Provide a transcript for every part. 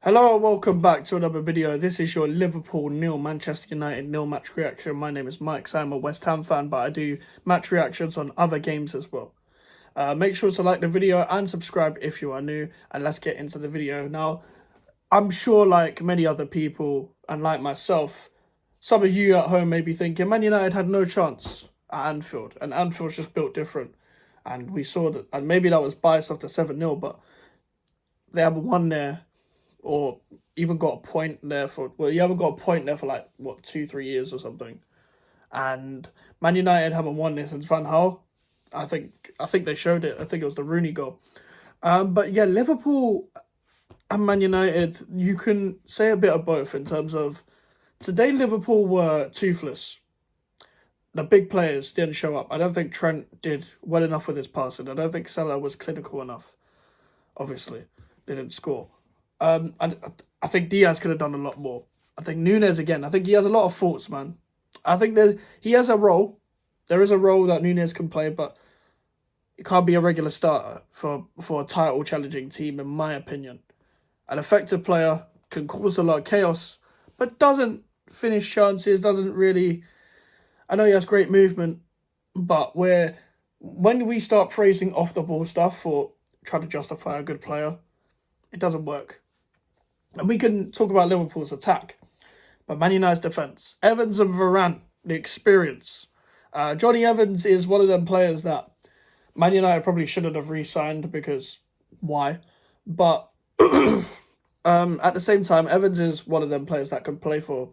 Hello and welcome back to another video. This is your Liverpool nil Manchester United nil match reaction. My name is Mike, so I'm a West Ham fan, but I do match reactions on other games as well. Make sure to like the video and subscribe if you are new, and let's get into the video. Now, I'm sure like many other people and like myself, some of you at home may be thinking Man United had no chance at Anfield, and Anfield's just built different. And we saw that, and maybe that was biased off the 7-0, but they haven't won there or even got a point there you haven't got a point there for like, what, 2-3 years or something. And Man United haven't won this since Van Gaal. I think they showed it. I think it was the Rooney goal. But yeah, Liverpool and Man United, you can say a bit of both in terms of today Liverpool were toothless. The big players didn't show up. I don't think Trent did well enough with his passing. I don't think Salah was clinical enough. Obviously, they didn't score. I think Diaz could have done a lot more. I think Núñez, again, I think he has a lot of faults, man. I think he has a role. There is a role that Núñez can play, but it can't be a regular starter for a title challenging team, in my opinion. An effective player can cause a lot of chaos, but doesn't finish chances, doesn't really... I know he has great movement, but when we start praising off-the-ball stuff or trying to justify a good player, it doesn't work. And we can talk about Liverpool's attack, but Man United's defence. Evans and Varane, the experience. Johnny Evans is one of them players that Man United probably shouldn't have re-signed because why? But at the same time, Evans is one of them players that can play for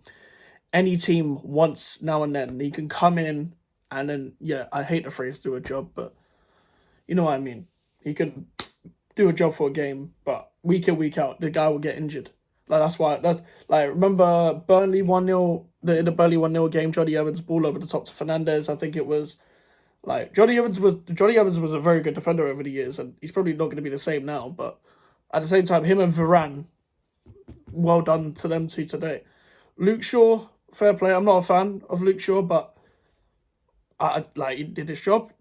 any team once now and then. He can come in and then, yeah, I hate the phrase do a job, but you know what I mean. He can do a job for a game, but week in, week out, the guy will get injured. Remember Burnley 1-0, in the Burnley 1-0 game, Johnny Evans ball over the top to Fernandes. I think it was Johnny Evans was a very good defender over the years, and he's probably not going to be the same now, but at the same time, him and Varane, well done to them two today. Luke Shaw, fair play. I'm not a fan of Luke Shaw, but he did his job.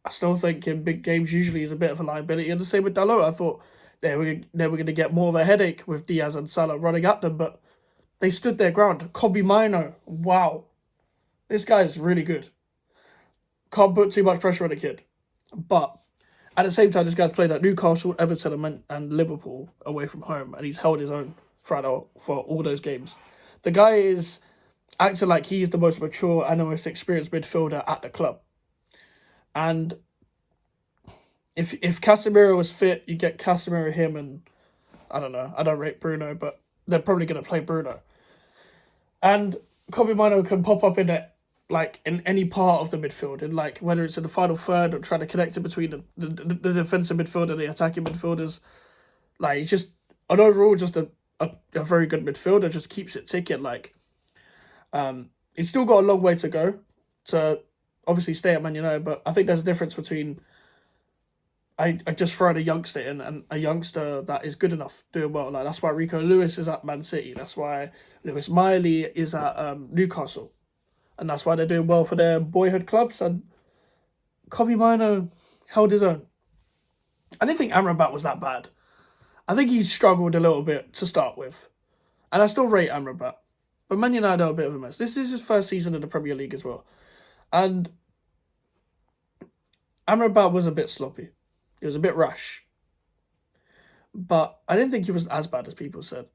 I still think in big games usually he's a bit of a liability. And the same with Dalot. I thought they were going to get more of a headache with Diaz and Salah running at them, but they stood their ground. Kobbie Mainoo, wow. This guy's really good. Can't put too much pressure on the kid. But at the same time, this guy's played at Newcastle, Everton and Liverpool away from home, and he's held his own for all those games. The guy is acting like he's the most mature and the most experienced midfielder at the club. And if Casemiro was fit, you get Casemiro, him, and I don't know. I don't rate Bruno, but they're probably going to play Bruno. And Kobbie Mainoo can pop up in any part of the midfield, and whether it's in the final third or trying to connect it between the defensive midfield and the attacking midfielders. He's just an overall just a very good midfielder. Just keeps it ticking. He's still got a long way to go to obviously stay at Man United, but I think there's a difference between I just throw a youngster in and a youngster that is good enough, doing well. That's why Rico Lewis is at Man City. That's why Lewis Miley is at Newcastle. And that's why they're doing well for their boyhood clubs. And Kobbie Mainoo held his own. I didn't think Amrabat was that bad. I think he struggled a little bit to start with. And I still rate Amrabat. But Man United are a bit of a mess. This is his first season in the Premier League as well. And Amrabat was a bit sloppy. He was a bit rash. But I didn't think he was as bad as people said.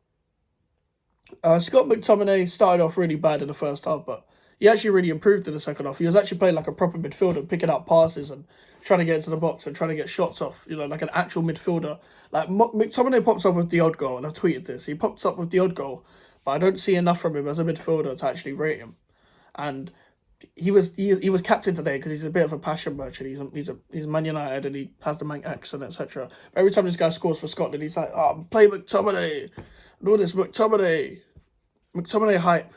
Scott McTominay started off really bad in the first half, but he actually really improved in the second half. He was actually playing like a proper midfielder, picking out passes and trying to get into the box and trying to get shots off, like an actual midfielder. McTominay pops up with the odd goal, and I've tweeted this. He pops up with the odd goal, but I don't see enough from him as a midfielder to actually rate him. And he was captain today because he's a bit of a passion merchant. He's Man United and he has the Manc accent, etc. Every time this guy scores for Scotland, he's like, "Oh, play McTominay, and all this McTominay hype."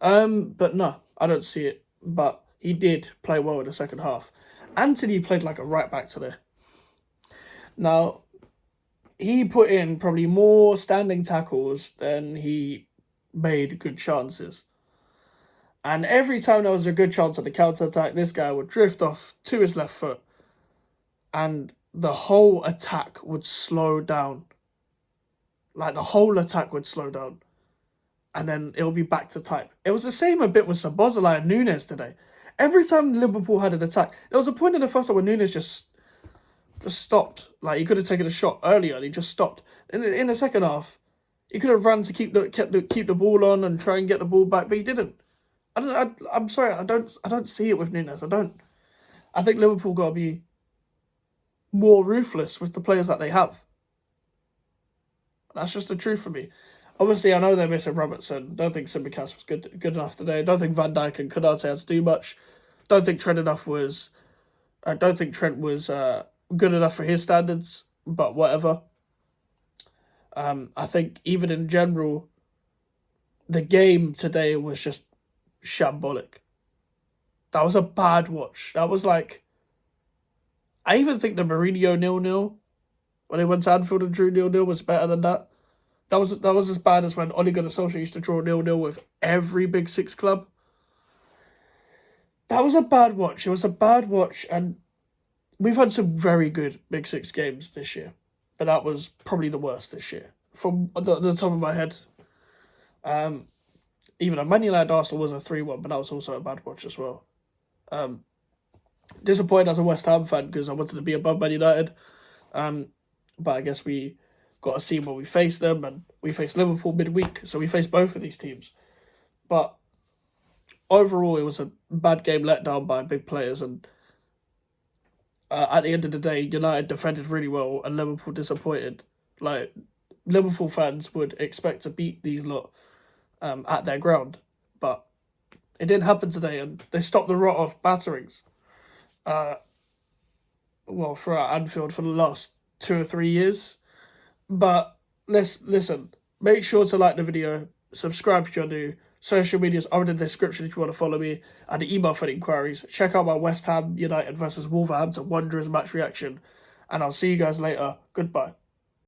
But no, I don't see it. But he did play well in the second half. Anthony played like a right back today. Now, he put in probably more standing tackles than he made good chances. And every time there was a good chance at the counter-attack, this guy would drift off to his left foot. And the whole attack would slow down. like the whole attack would slow down, and then it'll be back to type. It was the same a bit with Szoboszlai and Nunes today. Every time Liverpool had an attack, there was a point in the first half where Nunes just stopped. Like, he could have taken a shot earlier and he just stopped. In the second half, he could have run to keep the ball on and try and get the ball back, but he didn't. I'm sorry, I don't see it with Nunes. I think Liverpool got to be more ruthless with the players that they have. That's just the truth for me. Obviously, I know they're missing Robertson. Don't think Tsimikas was good enough today. Don't think Van Dijk and Konate had to do much. Don't think Trent was good enough for his standards. But whatever. I think even in general, the game today was just shambolic. That was a bad watch. That was like, I even think the Mourinho 0-0 when they went to Anfield and drew 0-0 was better than that. That was as bad as when Ole Gunnar Solskjaer used to draw 0-0 with every Big Six club. That was a bad watch. It was a bad watch, and we've had some very good Big Six games this year, but that was probably the worst this year from the top of my head. Even a Man United Arsenal was a 3-1, but that was also a bad watch as well. Disappointed as a West Ham fan because I wanted to be above Man United. But I guess we got to see when we face them, and we face Liverpool midweek, so we face both of these teams. But overall, it was a bad game let down by big players, and at the end of the day, United defended really well, and Liverpool disappointed. Like, Liverpool fans would expect to beat these lot at their ground, but it didn't happen today, and they stopped the rot of batterings. Throughout Anfield for the last 2 or 3 years. But listen, make sure to like the video, subscribe if you're new, social medias are in the description if you want to follow me, and the email for the inquiries. Check out my West Ham United versus Wolverhampton Wanderers match reaction, and I'll see you guys later. Goodbye.